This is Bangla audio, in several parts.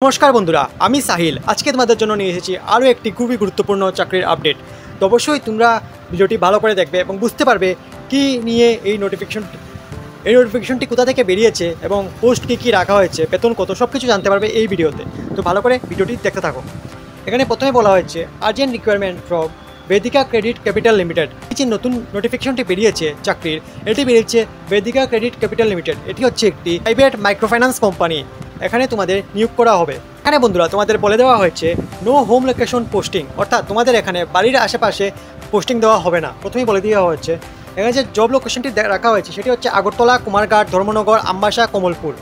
নমস্কার বন্ধুরা, আমি সাহিল। আজকে তোমাদের জন্য নিয়ে এসেছি আরও একটি খুবই গুরুত্বপূর্ণ চাকরির আপডেট। তো অবশ্যই তোমরা ভিডিওটি ভালো করে দেখবে এবং বুঝতে পারবে কি নিয়ে এই নোটিফিকেশনটি কোথা থেকে বেরিয়েছে এবং পোস্ট কী রাখা হয়েছে, বেতন কত, সব কিছু জানতে পারবে এই ভিডিওতে। তো ভালো করে ভিডিওটি দেখতে থাকো। এখানে প্রথমে বলা হয়েছে urgent requirement from Vedika credit capital limited. এই যে নতুন নোটিফিকেশনটি বেরিয়েছে চাকরির, এটি বেরিয়েছে বেদিকা ক্রেডিট ক্যাপিটাল লিমিটেড। এটি হচ্ছে একটি প্রাইভেট মাইক্রোফাইন্যান্স কোম্পানি। এখানে তোমাদের নিয়োগ করা হবে। এখানে বন্ধুরা তোমাদের বলে দেওয়া হয়েছে নো হোম লোকেশন পোস্টিং, অর্থাৎ তোমাদের এখানে বাড়ির আশেপাশে পোস্টিং দেওয়া হবে না। প্রথমেই বলে দেওয়া হচ্ছে এখানে যে জব লোকেশনটি রাখা হয়েছে সেটি হচ্ছে Agartala, Kumarghat, Dharmanagar, Ambassa, Kamalpur.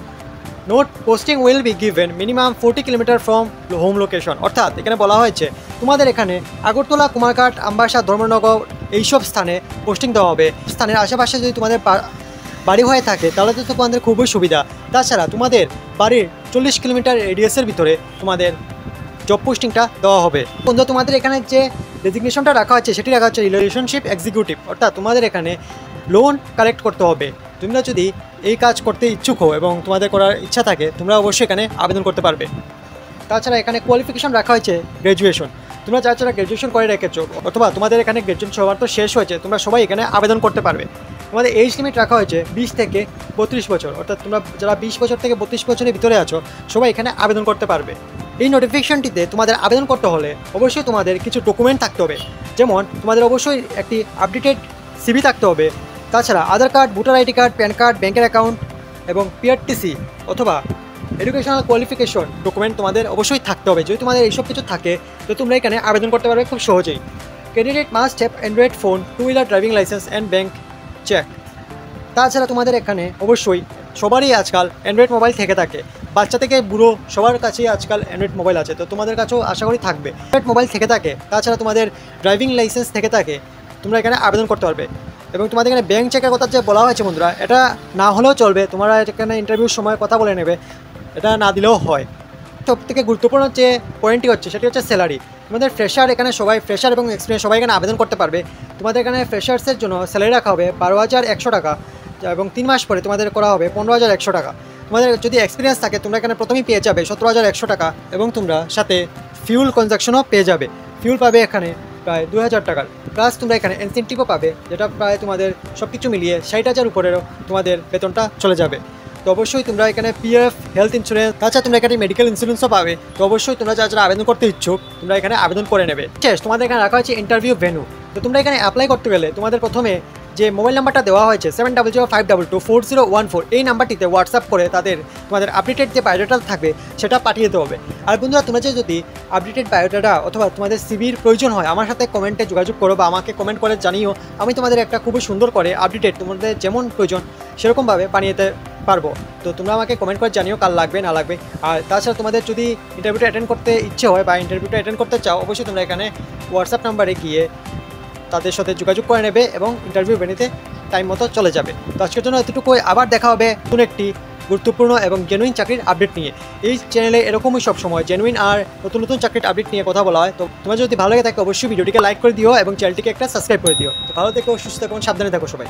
Note posting will be given minimum 40 kilometre from home location, অর্থাৎ এখানে বলা হয়েছে তোমাদের এখানে আগরতলা, কুমারঘাট, আমবাসা, ধর্মনগর এইসব স্থানে পোস্টিং দেওয়া হবে। স্থানের আশেপাশে যদি তোমাদের বাড়ি হয়ে থাকে তাহলে তো তোমাদের খুবই সুবিধা। তাছাড়া তোমাদের বাড়ির 40 কিলোমিটার রেডিয়াসের ভিতরে তোমাদের জব পোস্টিংটা দেওয়া হবে। বন্ধু তোমাদের এখানে যে ডেজিগনেশনটা রাখা হচ্ছে সেটি রাখা হচ্ছে রিলেশনশিপ এক্সিকিউটিভ, অর্থাৎ তোমাদের এখানে লোন কালেক্ট করতে হবে। তোমরা যদি এই কাজ করতে ইচ্ছুক হও এবং তোমাদের করার ইচ্ছা থাকে তোমরা অবশ্যই এখানে আবেদন করতে পারবে। তাছাড়া এখানে কোয়ালিফিকেশন রাখা হয়েছে গ্র্যাজুয়েশন। তোমরা যারা গ্র্যাজুয়েশন করে রেখেছো অথবা তোমাদের এখানে গ্র্যাজুয়েশন সবার তো শেষ হয়েছে, তোমরা সবাই এখানে আবেদন করতে পারবে। তোমাদের এজ লিমিট রাখা হয়েছে 20 থেকে 32 বছর, অর্থাৎ তোমরা যারা 20 বছর থেকে 32 বছরের ভিতরে আছো সবাই এখানে আবেদন করতে পারবে। এই নোটিফিকেশনটিতে তোমাদের আবেদন করতে হলে অবশ্যই তোমাদের কিছু ডকুমেন্ট থাকতে হবে, যেমন তোমাদের অবশ্যই একটি আপডেটেড সিভি থাকতে হবে। তাছাড়া Aadhaar card, voter ID card, PAN card, ব্যাঙ্কের অ্যাকাউন্ট এবং পিআরটিসি অথবা এডুকেশনাল কোয়ালিফিকেশন ডকুমেন্ট তোমাদের অবশ্যই থাকতে হবে। যদি তোমাদের এইসব কিছু থাকে তো তোমরা এখানে আবেদন করতে পারবে খুব সহজেই। Candidate must have Android phone, 2 wheeler driving licence and bank cheque. তাছাড়া তোমাদের এখানে অবশ্যই সবারই আজকাল অ্যান্ড্রয়েড মোবাইল থেকে থাকে, বাচ্চা থেকে বুড়ো সবার কাছেই আজকাল অ্যান্ড্রয়েড মোবাইল আছে, তো তোমাদের কাছেও আশা করি থাকবে। অ্যান্ড্রয়েড মোবাইল থেকে থাকে, তাছাড়া তোমাদের ড্রাইভিং লাইসেন্স থেকে থাকে, তোমরা এখানে আবেদন করতে পারবে। এবং তোমাদের এখানে ব্যাঙ্ক চেকের কথা যে বলা হয়েছে বন্ধুরা, এটা না হলেও চলবে, তোমরা এখানে ইন্টারভিউর সময় কথা বলে নেবে, এটা না দিলেও হয়। সব থেকে গুরুত্বপূর্ণ যে পয়েন্টটি হচ্ছে সেটি হচ্ছে স্যালারি। তোমাদের ফ্রেশার এখানে সবাই ফ্রেশার এবং এক্সপিরিয়েন্স সবাই এখানে আবেদন করতে পারবে। তোমাদের এখানে ফ্রেশার্সের জন্য স্যালারি রাখা হবে 12,100 টাকা এবং 3 মাস পরে তোমাদের করা হবে 15,100 টাকা। তোমাদের যদি এক্সপিরিয়েন্স থাকে তোমরা এখানে প্রথমেই পেয়ে যাবে 17,100 টাকা এবং তোমরা সাথে ফিউল কনজাকশনও পেয়ে যাবে। ফিউল পাবে এখানে প্রায় 2,000 টাকার, প্লাস তোমরা এখানে ইনসেন্টিভও পাবে, যেটা প্রায় তোমাদের সব কিছু মিলিয়ে 60,000 উপরেরও তোমাদের বেতনটা চলে যাবে। তো অবশ্যই তোমরা এখানে পিএফ, হেলথ ইন্স্যুরেন্স, তাছাড়া তোমরা এখানে মেডিকেল ইন্স্যুরেন্সও পাবে। তো অবশ্যই তোমরা যারা আবেদন করতে ইচ্ছুক তোমরা এখানে আবেদন করে নেবে। শেষ, তোমাদের এখানে রাখা হয়েছে ইন্টারভিউ ভেন্যু। তো তোমরা এখানে অ্যাপ্লাই করতে গেলে তোমাদের প্রথমে যে মোবাইল নাম্বারটা দেওয়া হয়েছে 7005224014, এই নাম্বারটিতে হোয়াটসঅ্যাপ করে তোমাদের আপডেটেড যে বায়োডাটা থাকবে সেটা পাঠিয়ে দিতে হবে। আর বন্ধুরা তোমরা যদি আপডেটেড বায়োডাটা অথবা তোমাদের সিভির প্রয়োজন হয় আমার সাথে কমেন্টে যোগাযোগ করো বা আমাকে কমেন্ট করে জানিও, আমি তোমাদের একটা খুবই সুন্দর করে আপডেটেড তোমাদের যেমন প্রয়োজন সেরকমভাবে বানিয়ে দিতে পারবো। তো তোমরা আমাকে কমেন্ট করে জানিও কাল লাগবে না লাগবে। আর তাছাড়া তোমাদের যদি ইন্টারভিউটা অ্যাটেন্ড করতে ইচ্ছে হয় বা ইন্টারভিউটা অ্যাটেন্ড করতে চাও অবশ্যই তোমরা এখানে হোয়াটসঅ্যাপ নাম্বারে গিয়ে তাদের সাথে যোগাযোগ করে নেবে এবং ইন্টারভিউ বেনিতে টাইম মতো চলে যাবে। তো আজকের জন্য এতটুকুই, আবার দেখা হবে নতুন একটি গুরুত্বপূর্ণ এবং জেনুইন চাকরির আপডেট নিয়ে। এই চ্যানেলে এরকমই সবসময় জেনুইন আর নতুন নতুন চাকরির আপডেট নিয়ে কথা বলা হয়। তো তোমার যদি ভালো লাগে থাকে অবশ্যই ভিডিওটিকে লাইক করে দিও এবং চ্যানেলটিকে একটা সাবস্ক্রাইব করে দিও। তো ভালো থেকো, সুস্থ থেকো, সাবধানে থাকো সবাই।